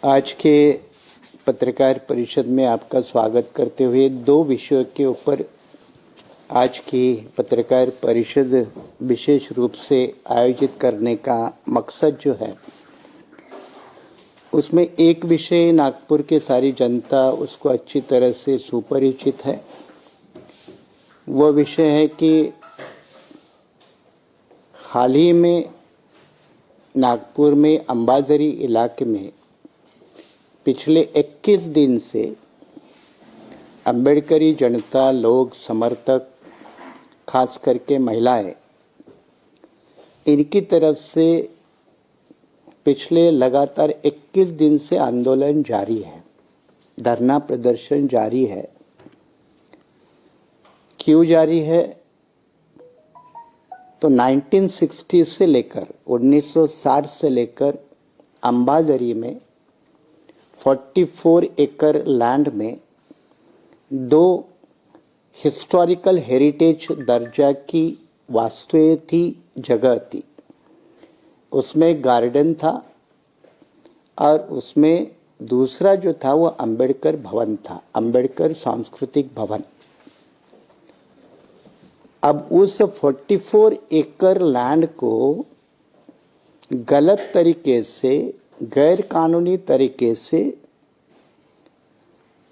आज के पत्रकार परिषद में आपका स्वागत करते हुए दो विषयों के ऊपर आज की पत्रकार परिषद विशेष रूप से आयोजित करने का मकसद जो है, उसमें एक विषय नागपुर के सारी जनता उसको अच्छी तरह से सुपरिचित है। वो विषय है कि हाल ही में नागपुर में अंबाझरी इलाके में पिछले 21 दिन से अंबेडकरी जनता, लोग, समर्थक, खास करके महिलाएं, इनकी तरफ से पिछले लगातार 21 दिन से आंदोलन जारी है, धरना प्रदर्शन जारी है। क्यों जारी है? तो 1960 से लेकर 1960 से लेकर अंबाझरी में 44 एकड़ लैंड में दो हिस्टोरिकल हेरिटेज दर्जा की वास्तुएं थी, जगह थी। उसमें गार्डन था और उसमें दूसरा जो था वो अंबेडकर भवन था, अंबेडकर सांस्कृतिक भवन। अब उस 44 एकड़ लैंड को गलत तरीके से, गैर कानूनी तरीके से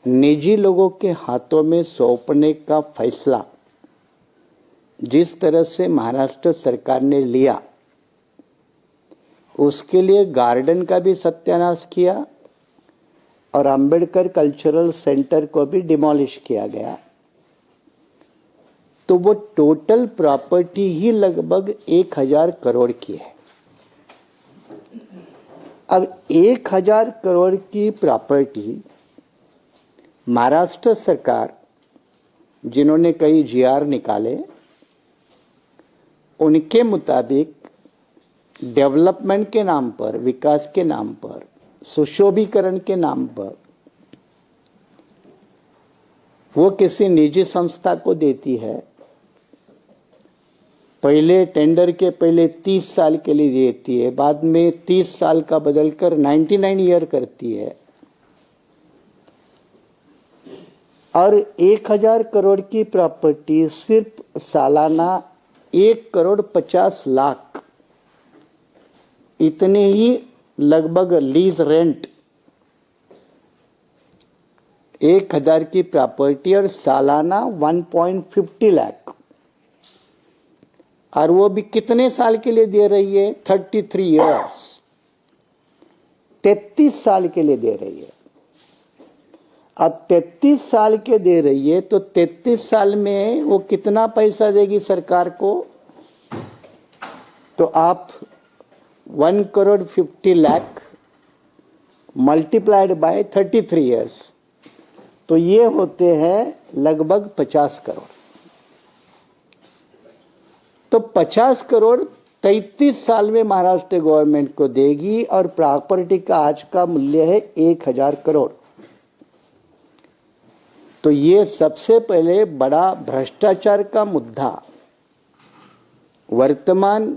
निजी लोगों के हाथों में सौंपने का फैसला जिस तरह से महाराष्ट्र सरकार ने लिया, उसके लिए गार्डन का भी सत्यानाश किया और अंबेडकर कल्चरल सेंटर को भी डिमोलिश किया गया। तो वो टोटल प्रॉपर्टी ही लगभग 1000 करोड़ की है। अब 1000 करोड़ की प्रॉपर्टी महाराष्ट्र सरकार, जिन्होंने कई जीआर निकाले, उनके मुताबिक डेवलपमेंट के नाम पर, विकास के नाम पर, सुशोभीकरण के नाम पर वो किसी निजी संस्था को देती है। पहले टेंडर के पहले 30 साल के लिए देती है, बाद में 30 साल का बदलकर 99 ईयर करती है। और 1000 करोड़ की प्रॉपर्टी सिर्फ सालाना 1,50,00,000 इतने ही लगभग लीज रेंट, 1000 की प्रॉपर्टी और सालाना 1.50 लाख, और वो भी कितने साल के लिए दे रही है? 33 ईयर्स, 33 साल के लिए दे रही है। अब 33 साल के दे रही है तो 33 साल में वो कितना पैसा देगी सरकार को? तो आप 1,50,00,000 मल्टीप्लाइड बाय 33 ईयर्स, तो ये होते हैं लगभग 50 करोड़। तो 50 करोड़ 33 साल में महाराष्ट्र गवर्नमेंट को देगी और प्रॉपर्टी का आज का मूल्य है 1000 करोड़। तो ये सबसे पहले बड़ा भ्रष्टाचार का मुद्दा वर्तमान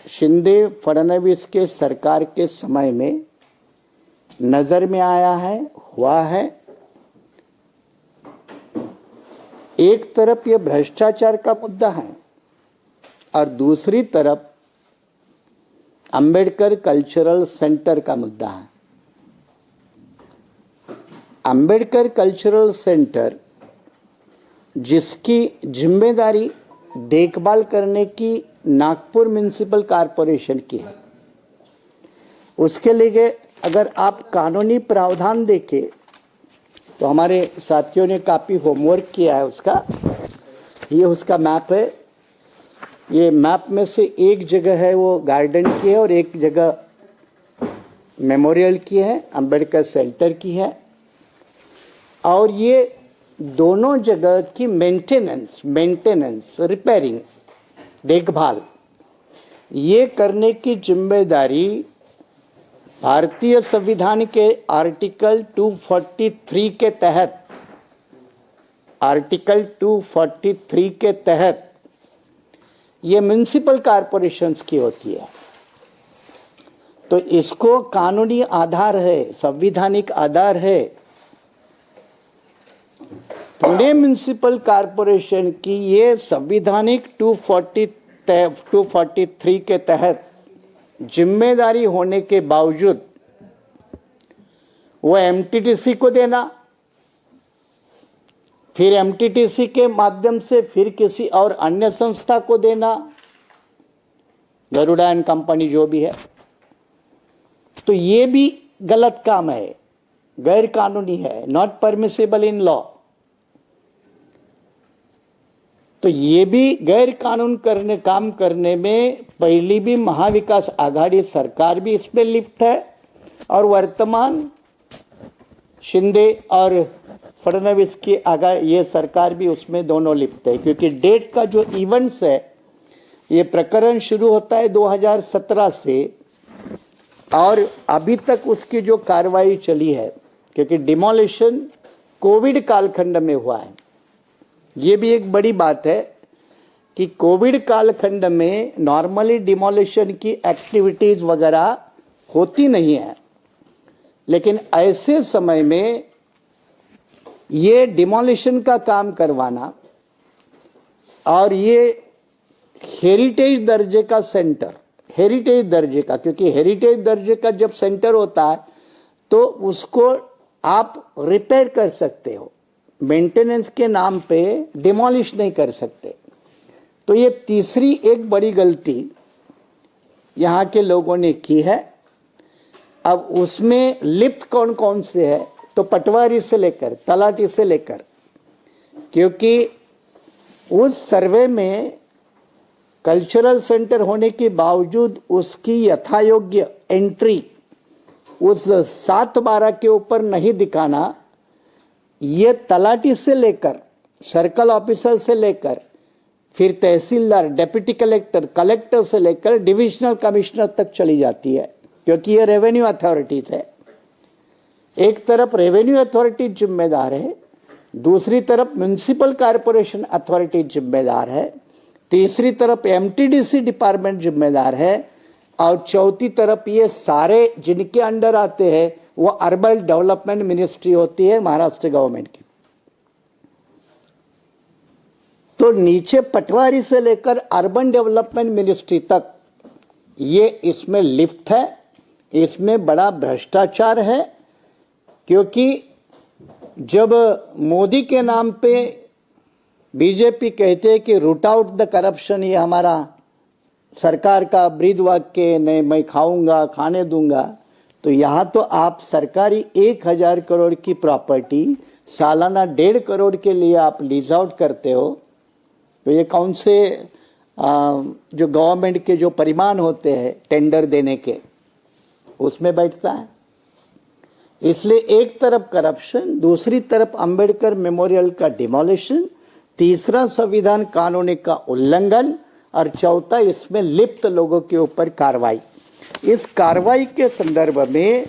शिंदे फडणवीस के सरकार के समय में नजर में आया है, हुआ है। एक तरफ ये भ्रष्टाचार का मुद्दा है और दूसरी तरफ अंबेडकर कल्चरल सेंटर का मुद्दा है। अंबेडकर कल्चरल सेंटर, जिसकी जिम्मेदारी देखभाल करने की नागपुर म्युनिसिपल कॉरपोरेशन की है, उसके लिए अगर आप कानूनी प्रावधान देखें तो हमारे साथियों ने काफ़ी होमवर्क किया है उसका। ये उसका मैप है। ये मैप में से एक जगह है वो गार्डन की है और एक जगह मेमोरियल की है, अंबेडकर सेंटर की है। और ये दोनों जगह की मेंटेनेंस, रिपेयरिंग, देखभाल, ये करने की जिम्मेदारी भारतीय संविधान के आर्टिकल 243 के तहत, आर्टिकल 243 के तहत ये म्युनिसिपल कॉरपोरेशंस की होती है। तो इसको कानूनी आधार है, संवैधानिक आधार है। पुणे म्युनिसिपल कॉरपोरेशन की ये संवैधानिक 243 के तहत जिम्मेदारी होने के बावजूद वो एमटीटीसी को देना, फिर एमटीटीसी के माध्यम से फिर किसी और अन्य संस्था को देना, गरुड़ा एंड कंपनी जो भी है, तो ये भी गलत काम है, गैर कानूनी है, नॉट परमिसिबल इन लॉ। तो ये भी गैर कानून काम करने में पहली भी महाविकास आघाड़ी सरकार भी इसमें लिप्त है और वर्तमान शिंदे और फडणवीस की ये सरकार भी उसमें दोनों लिप्त है, क्योंकि डेट का जो इवेंट्स है, ये प्रकरण शुरू होता है 2017 से और अभी तक उसकी जो कार्रवाई चली है, क्योंकि डिमोलिशन कोविड कालखंड में हुआ है। ये भी एक बड़ी बात है कि कोविड कालखंड में नॉर्मली डिमोलिशन की एक्टिविटीज वगैरह होती नहीं है, लेकिन ऐसे समय में ये डिमोलिशन का काम करवाना और ये हेरिटेज दर्जे का सेंटर, हेरिटेज दर्जे का, क्योंकि हेरिटेज दर्जे का जब सेंटर होता है तो उसको आप रिपेयर कर सकते हो, मेंटेनेंस के नाम पे डिमोलिश नहीं कर सकते। तो ये तीसरी एक बड़ी गलती यहाँ के लोगों ने की है। अब उसमें लिप्त कौन कौन से है, तो पटवारी से लेकर तलाटी से लेकर, क्योंकि उस सर्वे में कल्चरल सेंटर होने के बावजूद उसकी यथायोग्य एंट्री उस 7/12 के ऊपर नहीं दिखाना, ये तलाटी से लेकर सर्कल ऑफिसर से लेकर फिर तहसीलदार, डिप्टी कलेक्टर, कलेक्टर से लेकर डिविजनल कमिश्नर तक चली जाती है, क्योंकि ये रेवेन्यू अथॉरिटीज है। एक तरफ रेवेन्यू अथॉरिटी जिम्मेदार है, दूसरी तरफ म्युनिसिपल कॉरपोरेशन अथॉरिटी जिम्मेदार है, तीसरी तरफ एमटीडीसी डिपार्टमेंट जिम्मेदार है और चौथी तरफ ये सारे जिनके अंडर आते हैं वो अर्बन डेवलपमेंट मिनिस्ट्री होती है महाराष्ट्र गवर्नमेंट की। तो नीचे पटवारी से लेकर अर्बन डेवलपमेंट मिनिस्ट्री तक ये इसमें लिप्त है। इसमें बड़ा भ्रष्टाचार है, क्योंकि जब मोदी के नाम पे बीजेपी कहते हैं कि रूट आउट द करप्शन, ये हमारा सरकार का ब्रीद वाक्य, नहीं मैं खाऊंगा, खाने दूंगा, तो यहाँ तो आप सरकारी 1000 करोड़ की प्रॉपर्टी सालाना 1.5 करोड़ के लिए आप लीज आउट करते हो, तो ये कौन से जो गवर्नमेंट के जो परिमाण होते हैं टेंडर देने के, उसमें बैठता है। इसलिए एक तरफ करप्शन, दूसरी तरफ अंबेडकर मेमोरियल का डिमोलिशन, तीसरा संविधान कानून का उल्लंघन और चौथा इसमें लिप्त लोगों के ऊपर कार्रवाई। इस कार्रवाई के संदर्भ में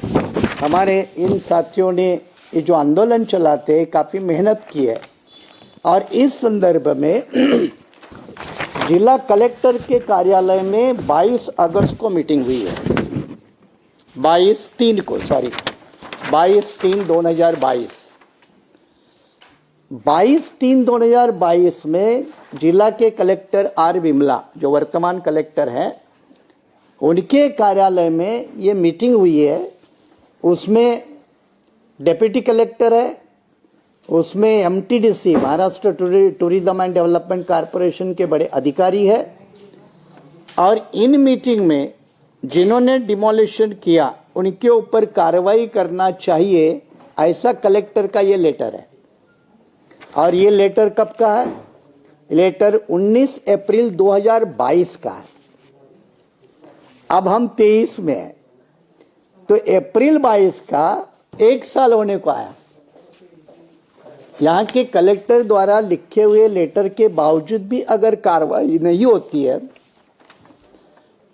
हमारे इन साथियों ने ये जो आंदोलन चलाते हैं काफ़ी मेहनत की है और इस संदर्भ में जिला कलेक्टर के कार्यालय में 22 अगस्त को मीटिंग हुई है, 22/3/2022। 22/3/2022 में जिला के कलेक्टर आर विमला, जो वर्तमान कलेक्टर हैं, उनके कार्यालय में ये मीटिंग हुई है। उसमें डिप्टी कलेक्टर है, उसमें MTDC Maharashtra tourism and development corporation के बड़े अधिकारी है और इन मीटिंग में जिन्होंने डिमोलिशन किया उनके ऊपर कार्रवाई करना चाहिए, ऐसा कलेक्टर का ये लेटर है। और ये लेटर कब का है? लेटर 19 अप्रैल 2022 का है। अब हम 23 में हैं, तो अप्रैल 22 का 1 साल होने को आया। यहाँ के कलेक्टर द्वारा लिखे हुए लेटर के बावजूद भी अगर कार्रवाई नहीं होती है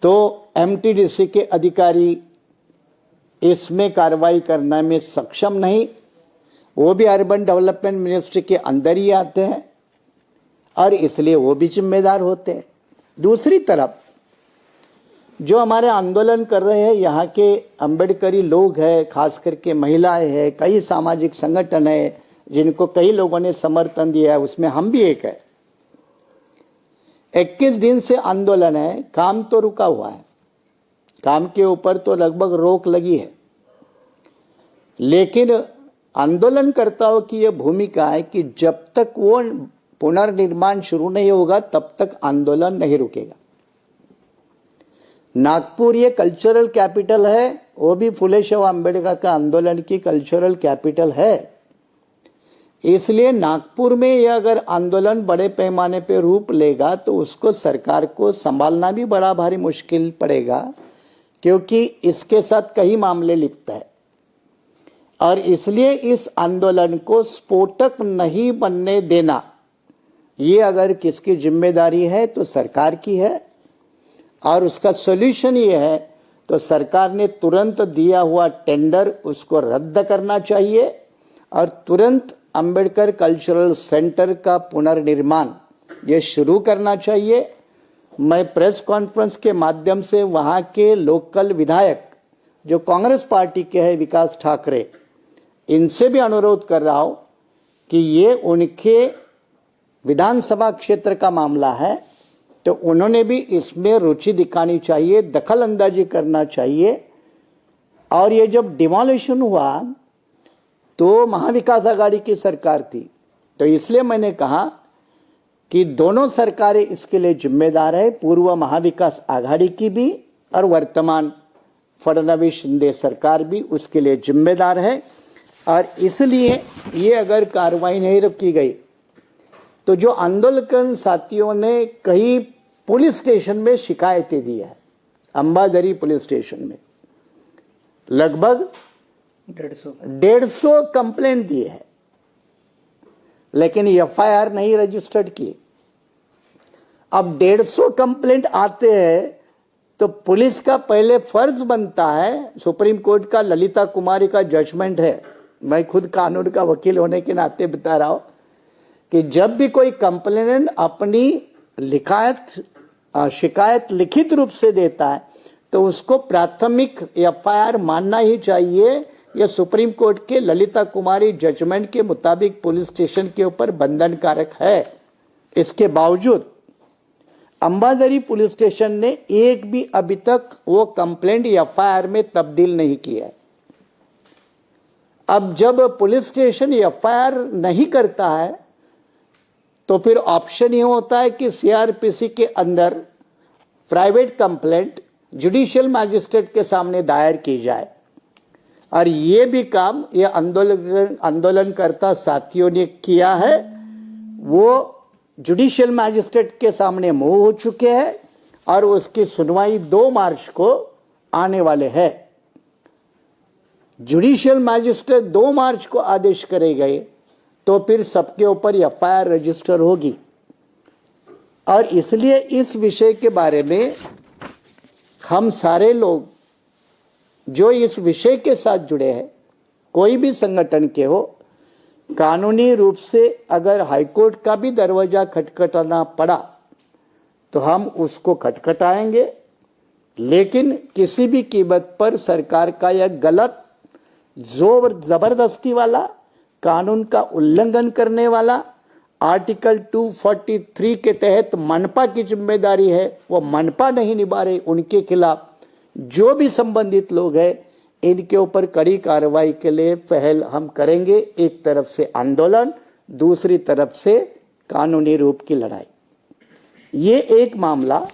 तो एमटीडीसी के अधिकारी इसमें कार्रवाई करने में सक्षम नहीं, वो भी अर्बन डेवलपमेंट मिनिस्ट्री के अंदर ही आते हैं और इसलिए वो भी जिम्मेदार होते हैं। दूसरी तरफ जो हमारे आंदोलन कर रहे हैं यहाँ के अम्बेडकरी लोग हैं, खास करके महिलाएं हैं, कई सामाजिक संगठन है जिनको कई लोगों ने समर्थन दिया है, उसमें हम भी एक है। 21 दिन से आंदोलन है, काम तो रुका हुआ है, काम के ऊपर तो लगभग रोक लगी है, लेकिन आंदोलनकर्ताओं की यह भूमिका है कि जब तक वो पुनर्निर्माण शुरू नहीं होगा तब तक आंदोलन नहीं रुकेगा। नागपुर ये कल्चरल कैपिटल है, वो भी फुले शाह अम्बेडकर का आंदोलन की कल्चरल कैपिटल है। इसलिए नागपुर में यह अगर आंदोलन बड़े पैमाने पे रूप लेगा तो उसको सरकार को संभालना भी बड़ा भारी मुश्किल पड़ेगा, क्योंकि इसके साथ कई मामले लिप्त है। और इसलिए इस आंदोलन को स्फोटक नहीं बनने देना, ये अगर किसकी जिम्मेदारी है तो सरकार की है। और उसका सॉल्यूशन ये है तो सरकार ने तुरंत दिया हुआ टेंडर उसको रद्द करना चाहिए और तुरंत अंबेडकर कल्चरल सेंटर का पुनर्निर्माण ये शुरू करना चाहिए। मैं प्रेस कॉन्फ्रेंस के माध्यम से वहाँ के लोकल विधायक जो कांग्रेस पार्टी के हैं, विकास ठाकरे, इनसे भी अनुरोध कर रहा हूँ कि ये उनके विधानसभा क्षेत्र का मामला है तो उन्होंने भी इसमें रुचि दिखानी चाहिए, दखल अंदाजी करना चाहिए। और ये जब डिमोलिशन हुआ तो महाविकास आघाड़ी की सरकार थी, तो इसलिए मैंने कहा कि दोनों सरकारें इसके लिए जिम्मेदार है, पूर्व महाविकास आघाड़ी की भी और वर्तमान फडणवीस शिंदे सरकार भी उसके लिए जिम्मेदार है। और इसलिए ये अगर कार्रवाई नहीं रखी गई तो जो आंदोलन साथियों ने कई पुलिस स्टेशन में शिकायतें दी है, अंबाझरी पुलिस स्टेशन में लगभग 150 कंप्लेंट दी है, लेकिन एफआईआर नहीं रजिस्टर्ड की। अब 150 कंप्लेंट आते हैं तो पुलिस का पहले फर्ज बनता है, सुप्रीम कोर्ट का ललिता कुमारी का जजमेंट है, मैं खुद कानून का वकील होने के नाते बता रहा हूं कि जब भी कोई कंप्लेनेंट अपनी शिकायत लिखित रूप से देता है तो उसको प्राथमिक एफआईआर मानना ही चाहिए। यह सुप्रीम कोर्ट के ललिता कुमारी जजमेंट के मुताबिक पुलिस स्टेशन के ऊपर बंधनकारक है। इसके बावजूद अंबाझरी पुलिस स्टेशन ने एक भी अभी तक वो कंप्लेंट एफआईआर में तब्दील नहीं किया है। अब जब पुलिस स्टेशन एफआईआर नहीं करता है तो फिर ऑप्शन ये होता है कि सीआरपीसी के अंदर प्राइवेट कंप्लेंट जुडिशियल मैजिस्ट्रेट के सामने दायर की जाए। और ये भी काम ये आंदोलनकर्ता साथियों ने किया है, वो जुडिशियल मैजिस्ट्रेट के सामने मूव हो चुके हैं और उसकी सुनवाई 2 मार्च को आने वाले है। जुडिशियल मैजिस्ट्रेट 2 मार्च को आदेश करे गए तो फिर सबके ऊपर एफआईआर रजिस्टर होगी। और इसलिए इस विषय के बारे में हम सारे लोग जो इस विषय के साथ जुड़े हैं, कोई भी संगठन के हो, कानूनी रूप से अगर हाईकोर्ट का भी दरवाजा खटखटाना पड़ा तो हम उसको खटखटाएंगे, लेकिन किसी भी कीमत पर सरकार का यह गलत जोर जबरदस्ती वाला, कानून का उल्लंघन करने वाला, आर्टिकल 243 के तहत मनपा की जिम्मेदारी है, वो मनपा नहीं निभा रहे, उनके खिलाफ जो भी संबंधित लोग हैं इनके ऊपर कड़ी कार्रवाई के लिए पहल हम करेंगे। एक तरफ से आंदोलन, दूसरी तरफ से कानूनी रूप की लड़ाई, ये एक मामला।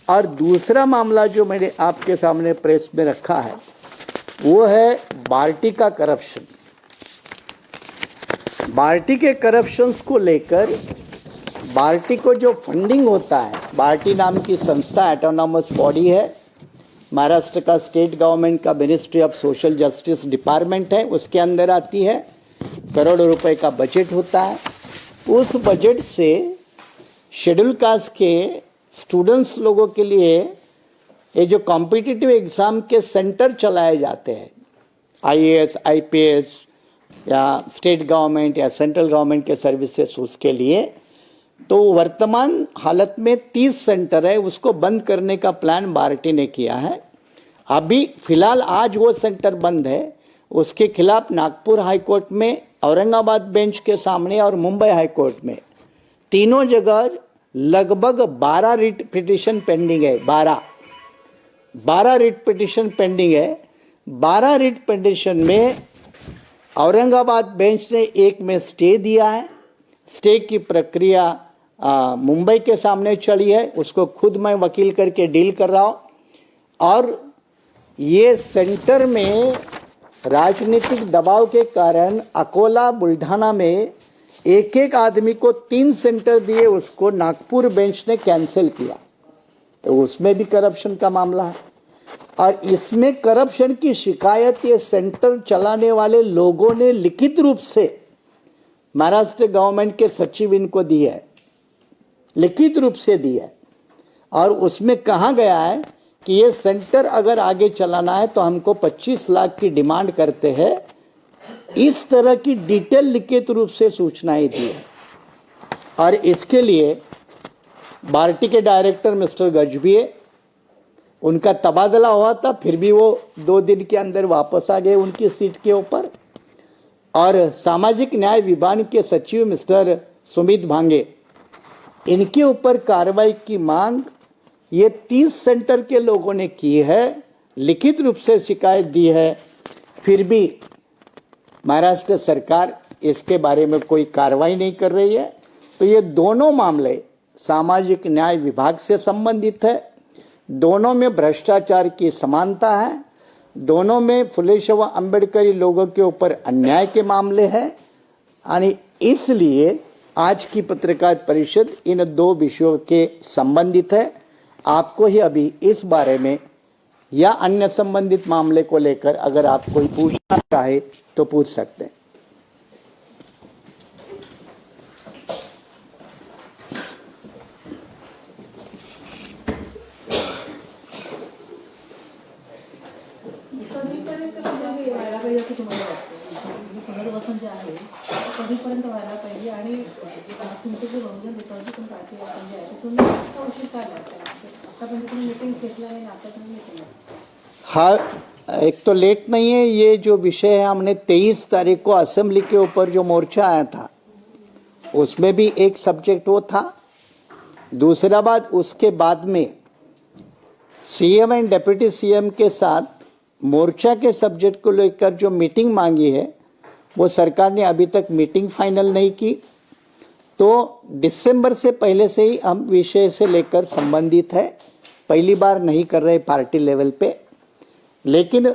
और दूसरा मामला जो मैंने आपके सामने प्रेस में रखा है वो है बार्टी का करप्शन। बार्टी के करप्शंस को लेकर बार्टी को जो फंडिंग होता है, बार्टी नाम की संस्था ऑटोनॉमस बॉडी है, महाराष्ट्र का स्टेट गवर्नमेंट का ministry of social justice department है, उसके अंदर आती है। करोड़ों रुपए का बजट होता है। उस बजट से शेड्यूल कास्ट के स्टूडेंट्स लोगों के लिए ये जो कॉम्पिटिटिव एग्जाम के सेंटर चलाए जाते हैं, आईएएस, आईपीएस या स्टेट गवर्नमेंट या सेंट्रल गवर्नमेंट के सर्विसेज, उसके लिए तो वर्तमान हालत में 30 सेंटर है, उसको बंद करने का प्लान बार्टी ने किया है। अभी फिलहाल आज वो सेंटर बंद है, उसके खिलाफ नागपुर हाईकोर्ट में, औरंगाबाद बेंच के सामने और मुंबई हाईकोर्ट में तीनों जगह लगभग 12 रिट पिटिशन पेंडिंग है। 12 रिट पिटिशन पेंडिंग है। 12 रिट पिटिशन में औरंगाबाद बेंच ने एक में स्टे दिया है। स्टे की प्रक्रिया मुंबई के सामने चली है, उसको खुद मैं वकील करके डील कर रहा हूं। और ये सेंटर में राजनीतिक दबाव के कारण अकोला बुल्ढाना में एक एक आदमी को 3 सेंटर दिए, उसको नागपुर बेंच ने कैंसिल किया। तो उसमें भी करप्शन का मामला है। और इसमें करप्शन की शिकायत ये सेंटर चलाने वाले लोगों ने लिखित रूप से महाराष्ट्र गवर्नमेंट के सचिव इनको दी है, लिखित रूप से दी है। और उसमें कहा गया है कि ये सेंटर अगर आगे चलाना है तो हमको 25 लाख की डिमांड करते हैं। इस तरह की डिटेल लिखित रूप से सूचनाएं दी है। और इसके लिए बार्टी के डायरेक्टर मिस्टर गजभिये, उनका तबादला हुआ था, फिर भी वो 2 दिन के अंदर वापस आ गए उनकी सीट के ऊपर। और सामाजिक न्याय विभाग के सचिव मिस्टर सुमित भांगे, इनके ऊपर कार्रवाई की मांग ये 30 सेंटर के लोगों ने की है, लिखित रूप से शिकायत दी है। फिर भी महाराष्ट्र सरकार इसके बारे में कोई कार्रवाई नहीं कर रही है। तो ये दोनों मामले सामाजिक न्याय विभाग से संबंधित है, दोनों में भ्रष्टाचार की समानता है, दोनों में फुले शाह अम्बेडकरी लोगों के ऊपर अन्याय के मामले हैं। यानी इसलिए आज की पत्रकार परिषद इन 2 विषयों के संबंधित है। आपको ही अभी इस बारे में या अन्य संबंधित मामले को लेकर अगर आप कोई पूछना चाहे तो पूछ सकते हैं। पुनर्वसन जे आहे कधीपर्यंत व्हायला पाहिजे आणि तुमचे जे बहुजन विकास पार्टी आहे ते तुम्ही इतका उशीर काय लागतो? आतापर्यंत तुम्ही मीटिंग्स घेतल्या नाही, आता तुम्ही मीटिंग? हाँ, एक तो लेट नहीं है। ये जो विषय है, हमने 23 तारीख को असेंबली के ऊपर जो मोर्चा आया था उसमें भी एक सब्जेक्ट वो था। दूसरा बात, उसके बाद में सीएम एंड डिप्टी सीएम के साथ मोर्चा के सब्जेक्ट को लेकर जो मीटिंग मांगी है वो सरकार ने अभी तक मीटिंग फाइनल नहीं की। तो दिसंबर से पहले से ही हम विषय से लेकर संबंधित है, पहली बार नहीं कर रहे पार्टी लेवल पे। लेकिन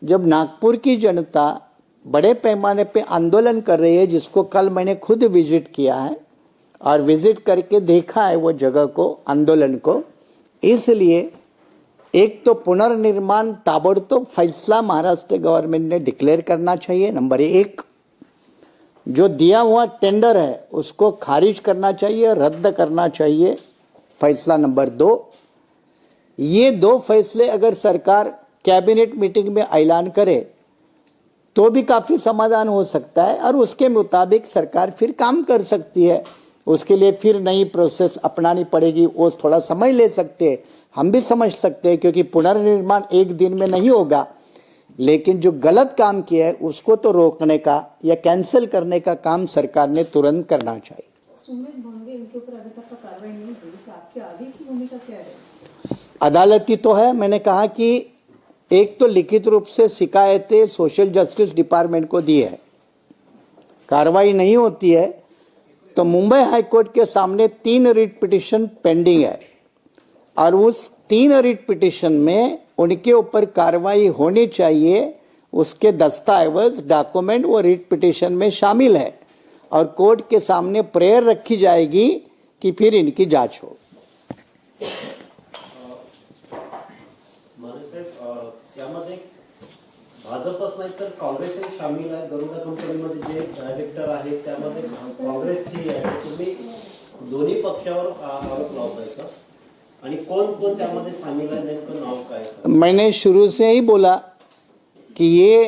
जब नागपुर की जनता बड़े पैमाने पे आंदोलन कर रही है, जिसको कल मैंने खुद विजिट किया है और विजिट करके देखा है वो जगह को, आंदोलन को, इसलिए एक तो पुनर्निर्माण ताबड़तोड़ फैसला महाराष्ट्र गवर्नमेंट ने डिक्लेयर करना चाहिए, नंबर 1। जो दिया हुआ टेंडर है उसको खारिज करना चाहिए, रद्द करना चाहिए, फैसला नंबर 2। ये 2 फैसले अगर सरकार कैबिनेट मीटिंग में ऐलान करे तो भी काफी समाधान हो सकता है और उसके मुताबिक सरकार फिर काम कर सकती है। उसके लिए फिर नई प्रोसेस अपनानी पड़ेगी, वो थोड़ा समय ले सकते हैं, हम भी समझ सकते हैं, क्योंकि पुनर्निर्माण एक दिन में नहीं होगा। लेकिन जो गलत काम किया है उसको तो रोकने का या कैंसिल करने का काम सरकार ने तुरंत करना चाहिए। सुमित भांगे, इनके ऊपर अभी तक कार्रवाई नहीं हुई, तो आपकी आगे की भूमिका क्या है? अदालती तो है, मैंने कहा कि एक तो लिखित रूप से शिकायतें सोशल जस्टिस डिपार्टमेंट को दी है, कार्रवाई नहीं होती है तो मुंबई हाईकोर्ट के सामने 3 रिट पिटिशन पेंडिंग है और उस 3 रिट पिटिशन में उनके ऊपर कार्रवाई होनी चाहिए। उसके दस्तावेज, डॉक्यूमेंट वो रिट पिटिशन में शामिल है और कोर्ट के सामने प्रेयर रखी जाएगी कि फिर इनकी जांच हो। त्यामध्ये भाजपच नाही तर काँग्रेसही शामिल आहे। गरुडा कंपनीमध्ये जे डायरेक्टर आहेत त्यामध्ये काँग्रेसची आहे। तुम्ही दोन्ही पक्षावर आरोप लावताय का? आणि कोण कोण त्यामध्ये शामिल आहे, नेमकं नाव काय? मैंने शुरू से ही बोला कि ये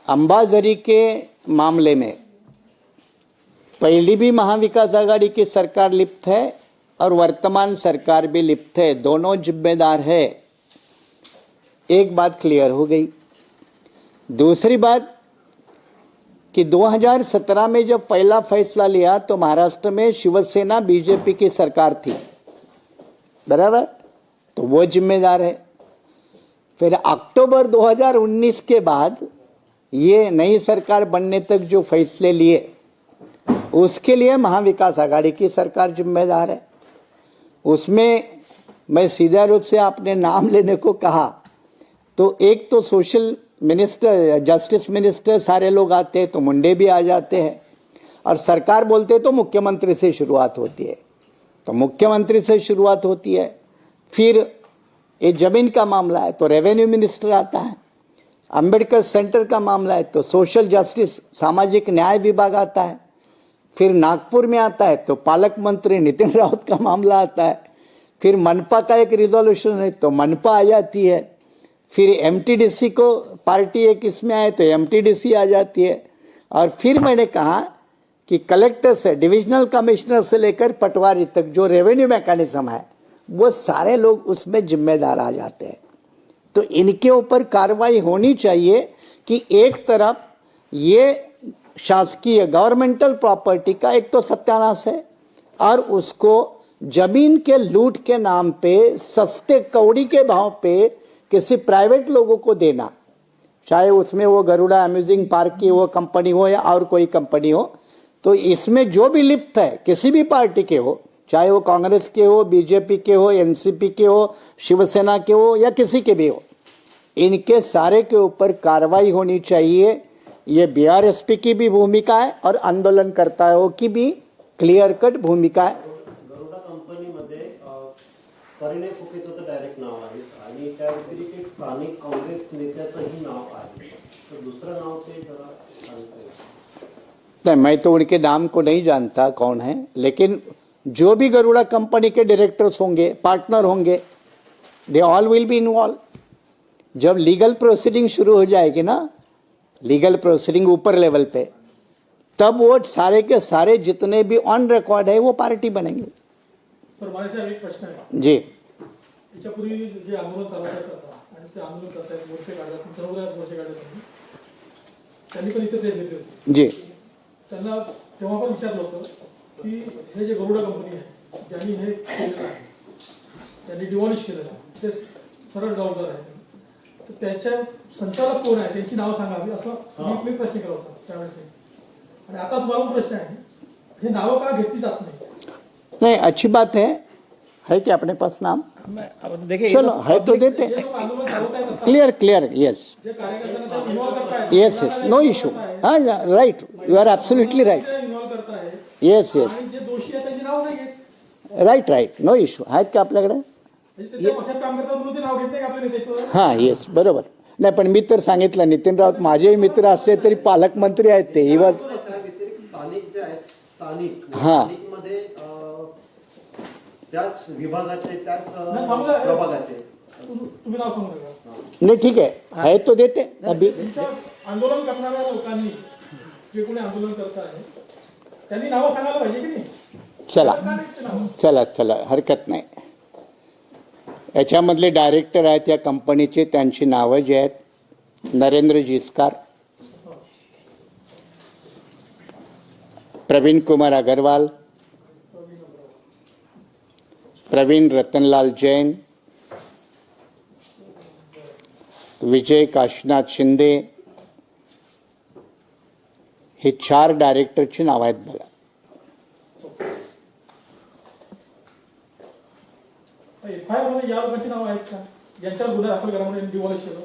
अंबाझरी के मामले में पहली भी महाविकास आघाड़ी की सरकार लिप्त है और वर्तमान सरकार भी लिप्त है, दोनों जिम्मेदार है। एक बात क्लियर हो गई। दूसरी बात कि 2017 में जब पहला फैसला लिया तो महाराष्ट्र में शिवसेना बीजेपी की सरकार थी, बराबर, तो वो जिम्मेदार है। फिर अक्टूबर 2019 के बाद ये नई सरकार बनने तक जो फैसले लिए उसके लिए महाविकास आघाड़ी की सरकार जिम्मेदार है। उसमें मैं सीधा रूप से आपने नाम लेने को कहा तो एक तो सोशल मिनिस्टर, जस्टिस मिनिस्टर सारे लोग आते हैं तो मुंडे भी आ जाते हैं, और सरकार बोलते तो मुख्यमंत्री से शुरुआत होती है, तो मुख्यमंत्री से शुरुआत होती है। फिर ये जमीन का मामला है तो रेवेन्यू मिनिस्टर आता है, अंबेडकर सेंटर का मामला है तो सोशल जस्टिस सामाजिक न्याय विभाग आता है, फिर नागपुर में आता है तो पालक मंत्री नितिन राउत का मामला आता है, फिर मनपा का एक रिजोल्यूशन है तो मनपा आ जाती है, फिर एमटीडीसी को पार्टी एक इसमें आए तो एमटीडीसी आ जाती है, और फिर मैंने कहा कि कलेक्टर से डिविजनल कमिश्नर से लेकर पटवारी तक जो रेवेन्यू मैकेनिज्म है वो सारे लोग उसमें जिम्मेदार आ जाते हैं। तो इनके ऊपर कार्रवाई होनी चाहिए कि एक तरफ ये शासकीय गवर्नमेंटल प्रॉपर्टी का एक तो सत्यानाश है और उसको जमीन के लूट के नाम पे सस्ते कौड़ी के भाव पे किसी प्राइवेट लोगों को देना, चाहे उसमें वो गरुड़ा अम्यूजिंग पार्क की वो कंपनी हो या और कोई कंपनी हो, तो इसमें जो भी लिप्त है किसी भी पार्टी के हो, चाहे वो कांग्रेस के हो, बीजेपी के हो, एनसीपी के हो, शिवसेना के हो या किसी के भी हो, इनके सारे के ऊपर कार्रवाई होनी चाहिए। ये बीआरएसपी की भी भूमिका है और आंदोलनकर्ताओं की भी क्लियर कट भूमिका है। गरुडा कंपनीमध्ये परिणय फुकेचं तर डायरेक्ट नाव आहे आणि त्या व्यतिरिक्त एक स्थानिक काँग्रेस नेत्याचंही नाव आहे, तर दुसरं नाव ते जरा सांगते। नहीं, मैं तो उनके नाम को नहीं जानता कौन है, लेकिन जो भी गरुड़ा कंपनी के डायरेक्टर्स होंगे, पार्टनर होंगे, they all will be involve. जब लीगल प्रोसीडिंग शुरू हो जाएगी ना, लीगल प्रोसीडिंग ऊपर लेवल पे, तब वो सारे के सारे जितने भी ऑन रिकॉर्ड है वो पार्टी बनेंगे। सर माझ्या साहेब एक प्रश्न आहे। जी, याच्यापूर्वी जे आंदोलन चालवत होतं आणि ते आंदोलन करतायत, मोर्चे काढतात, सर्व मोर्चे काढतात, त्यांनी पण इथे प्रेस घेतली होती। जी, त्यांना तेव्हा पण विचारलं होतं की हे जे गरुडा कंपनी आहे ज्यांनी हे केलेलं आहे, त्यांनी डिमॉलिश केलेलं आहे, ते सरळ जबाबदार आहे, तर त्याच्या संचालक कोण आहे त्यांची नावं सांगावी असं मी प्रश्न केला होता त्यावेळेस। आणि आता तुम्हाला प्रश्न आहे, हे नावं का घेतली जात नाही? नहीं, अच्छी बात है कि अपने पास नाम, देखिए चलो है तो देते। जे लोक आंदोलन चालवत आहेत आता, क्लियर क्लियर, यस जे कार्यकर्त्यांना ते इन्व्हॉल्व करतायत, यस यस, नो इशू। हाँ, right, you are absolutely right. Involve करतायत येस येस, आणि जे दोषी आहेत त्यांची नाव नाही घेत, राइट राइट, नो इशू। आहेत का आपल्याकडे? म्हणजे त्या पक्षात काम करतात म्हणून ते नाव घेत नाही का आपल्या नेत्याचं? हां, येस, बरोबर। नाही, पण मी तर सांगितलं, नितीन राऊत माझेही मित्र असले तरी पालकमंत्री आहेत ते, ही वॉज त्या व्यतिरिक्त स्थानिक जे आहेत, स्थानिक हा. मध्ये त्याच विभागाचे, त्याच नाही, थांबलं. प्रभागाचे तुम्ही नाव सांगू नका। नहीं, ठीक है तो देते अभी। तुमच्या आंदोलन करणाऱ्या लोकांनी, जे कोणी आंदोलन करत आहे त्यांनी नावं सांगायला पाहिजे की नाही? चला का नाही ते नावं? चला चला, हरकत नाही। याच्यामधले डायरेक्टर आहेत या कंपनीचे, त्यांची नावं जी आहेत, नरेंद्र जिचकार, प्रवीण कुमार अग्रवाल, प्रवीण रतनलाल जैन, विजय काशीनाथ शिंदे, हे 4 डायरेक्टरची नाव आहेत बघा। FIR मध्ये या लोकांची नावं आहेत का, ज्यांच्यावर गुन्हा दाखल करा म्हणून डिमॉलिश केलं?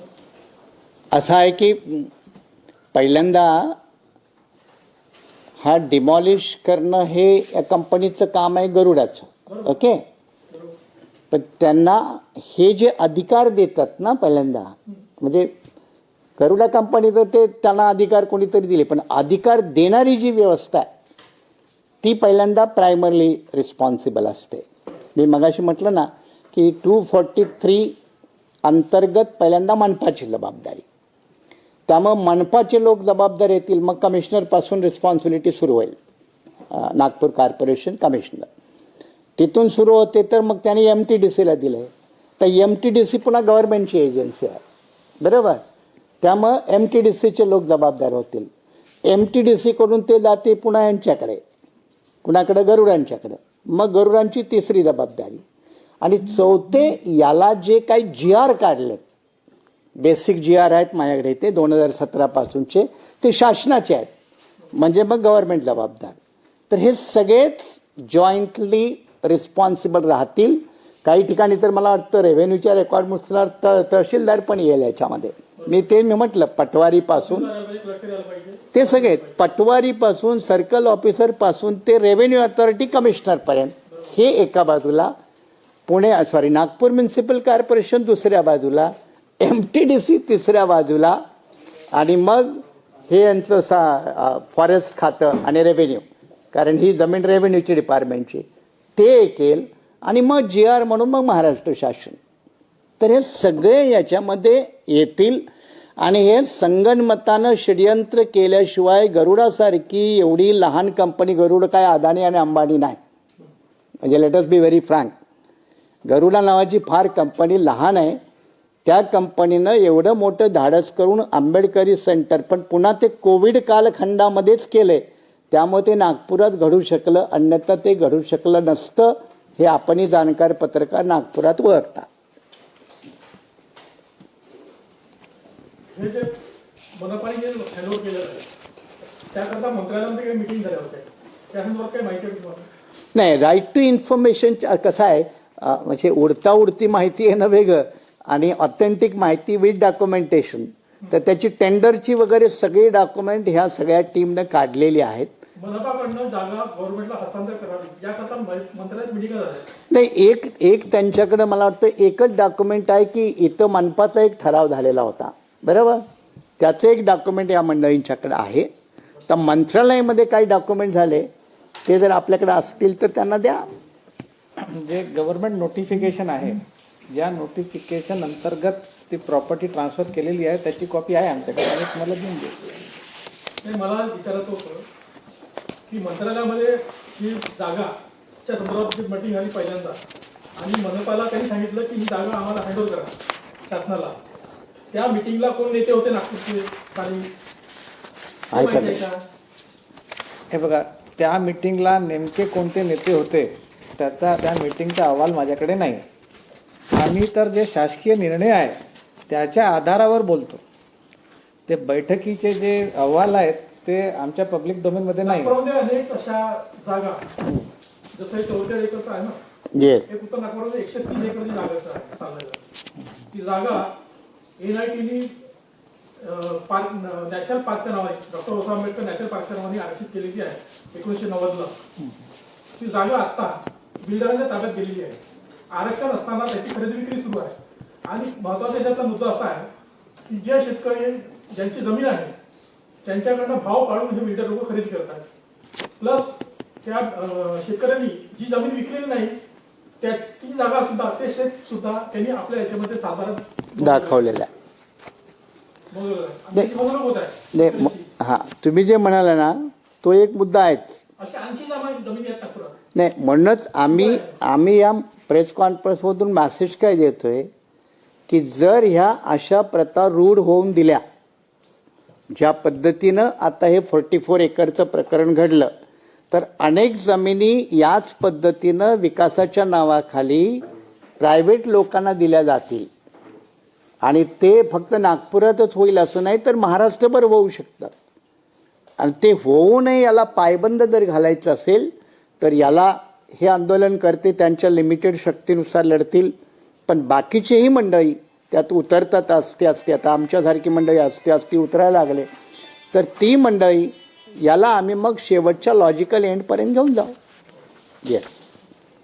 असं आहे की पहिल्यांदा हा डिमॉलिश करणं हे या कंपनीचं काम आहे, गरुडाचं, ओके। पण त्यांना हे जे अधिकार देतात ना, पहिल्यांदा म्हणजे गरुडा कंपनीचं ते त्यांना अधिकार कोणीतरी दिले, पण अधिकार देणारी जी व्यवस्था आहे ती पहिल्यांदा प्रायमरली रिस्पॉन्सिबल असते। मी मगाशी म्हटलं ना की 243 अंतर्गत पहिल्यांदा मनपाची जबाबदारी, त्यामुळे मनपाचे लोक जबाबदार येतील, मग कमिशनर पासून रिस्पॉन्सिबिलिटी सुरू होईल। Nagpur corporation commissioner. तिथून सुरू होते तर मग त्यांनी MTDCला दिलं आहे. तर MTDC पुन्हा गव्हर्नमेंटची एजन्सी आहे, बरोबर. त्यामुळं MTDCचे लोक जबाबदार होतील. MTDC कडून ते जाते पुन्हा यांच्याकडे, कुणाकडे, गरुडांच्याकडे. मग गरुडांची तिसरी जबाबदारी. आणि चौथे, याला जे काही GR काढले, बेसिक GR आहेत माझ्याकडे, ते 2017 पासूनचे, ते शासनाचे आहेत, म्हणजे मग गव्हर्नमेंट जबाबदार. तर हे सगळेच जॉईंटली रिस्पॉन्सिबल राहतील. काही ठिकाणी तर मला वाटतं रेव्हेन्यूच्या रेकॉर्डनुसार तहसीलदार पण येईल याच्यामध्ये. मी म्हटलं पटवारीपासून ते सगळे, पटवारीपासून सर्कल ऑफिसर पासून ते रेव्हेन्यू अथॉरिटी कमिशनरपर्यंत, हे एका बाजूला, नागपूर म्युन्सिपल कॉर्पोरेशन दुसऱ्या बाजूला, MTDC तिसऱ्या बाजूला, आणि मग हे यांचं फॉरेस्ट खातं आणि रेव्हेन्यू, कारण ही जमीन रेव्हेन्यूची डिपार्टमेंटची, ते एकेल. आणि मग GR म्हणून मग महाराष्ट्र शासन. तर हे सगळे याच्यामध्ये येतील. आणि हे संगनमतानं षडयंत्र केल्याशिवाय गरुडासारखी एवढी लहान कंपनी, गरुड काय अदानी आणि अंबानी नाही, म्हणजे let us be very frank. Garuda नावाची फार कंपनी लहान आहे. त्या कंपनीनं एवढं मोठं धाडस करून आंबेडकरी सेंटर, पण पुन्हा ते कोविड कालखंडामध्येच केलंय, त्यामुळे ते नागपुरात घडू शकलं, अन्यथा ते घडू शकलं नसतं. हे आपणही जाणकार पत्रकार नागपुरात ओळखता. हे जे मनपाने जे हँडओव्हर केलेलं आहे त्याकरता मंत्रालयामध्ये काही मीटिंग झाल्या होत्या, त्या संदर्भात काही माहिती आहे तुम्हाला? नाही, राईट टू इन्फॉर्मेशन कसं आहे, म्हणजे उडती माहिती येणं वेगळं आणि ऑथेंटिक माहिती विथ डॉक्युमेंटेशन. तर त्याची टेंडरची वगैरे सगळी डॉक्युमेंट ह्या सगळ्या टीमनं काढलेली आहेत. मनपाकडनं जागा गव्हर्नमेंटला हस्तांतर करावी याकरता मंत्रालयात मीटिंग झाल्या. नाही, एक त्यांच्याकडे मला वाटतं एकच डॉक्युमेंट आहे की इथं मनपाचा एक ठराव झालेला होता, बरोबर. त्याचं एक डॉक्युमेंट या मंडळींच्याकडे आहे. तर मंत्रालयामध्ये काही डॉक्युमेंट झाले ते जर आपल्याकडे असतील तर त्यांना द्या. जे गव्हर्नमेंट नोटिफिकेशन आहे, या नोटिफिकेशन अंतर्गत ती प्रॉपर्टी ट्रान्सफर केलेली आहे, त्याची कॉपी आहे आमच्याकडे, आणि तुम्हाला देऊन देऊ. मला विचारायचं होतं की मंत्रालयामध्ये ही जागाच्या संदर्भात जी मीटिंग झाली पहिल्यांदा, आणि मनपाला त्यांनी सांगितलं की ही जागा आम्हाला हँडओव्हर करा शासनाला. त्या मीटिंगला कोण नेते होते नागपूरचे काही? हे बघा, त्या मीटिंगला नेमके कोणते नेते होते त्या मीटिंगचा अहवाल माझ्याकडे नाही. आम्ही तर जे शासकीय निर्णय आहे त्याच्या आधारावर बोलतो. ते बैठकीचे जे अहवाल आहेत ते आमच्या पब्लिक डोमेनमध्ये नाही. अनेक अशा जागा, जसं 44 एकरचा आहे ना, येस, एक उत्तर नागपूरमध्ये 103 एकरची जागा चाललंय. ती जागा NITनी नॅशनल पार्कच्या नावाने, डॉक्टर बाबासाहेब आंबेडकर नॅशनल पार्कच्या नावाने आरक्षित केलेली आहे 1990ला. ती जागा आता बिल्डरांच्या ताब्यात गेलेली आहे. आरक्षण असताना त्याची खरेदी विक्री सुरू आहे. आणि महत्वाचा याच्यातला मुद्दा असा आहे की जे शेतकरी ज्यांची जमीन आहे त्यांच्याकडनं भाव काढून हे बिल्डर लोक खरेदी करतात. प्लस त्या शेतकऱ्यांनी जी जमीन विकलेली नाही त्याची जागा सुद्धा, ते शेत सुद्धा त्यांनी आपल्या याच्यामध्ये साधारण दाखवलेलं आहे. होत आहे. नाही, हां, तुम्ही जे म्हणाला ना तो एक मुद्दा आहेच. अशी आणखी जमीन आहेत नागपुरात. नाही, म्हणूनच आम्ही या प्रेस कॉन्फरन्समधून मेसेज काय देतोय की जर ह्या अशा प्रथा रूढ होऊन दिल्या, ज्या पद्धतीनं आता हे 44 एकरचं प्रकरण घडलं, तर अनेक जमिनी याच पद्धतीनं विकासाच्या नावाखाली प्रायव्हेट लोकांना दिल्या जातील. आणि ते फक्त नागपुरातच होईल असं नाही, तर महाराष्ट्रभर होऊ शकतं. आणि ते होऊ नये याला पायबंद जर घालायचं असेल तर याला हे आंदोलन करते त्यांच्या लिमिटेड शक्तीनुसार लढतील. पण बाकीचेही मंडळी त्यात उतरतात असते. आता आमच्यासारखी मंडळी असते उतरायला लागले तर ती मंडळी याला आम्ही मग शेवटच्या लॉजिकल एंडपर्यंत घेऊन जाऊ. येस.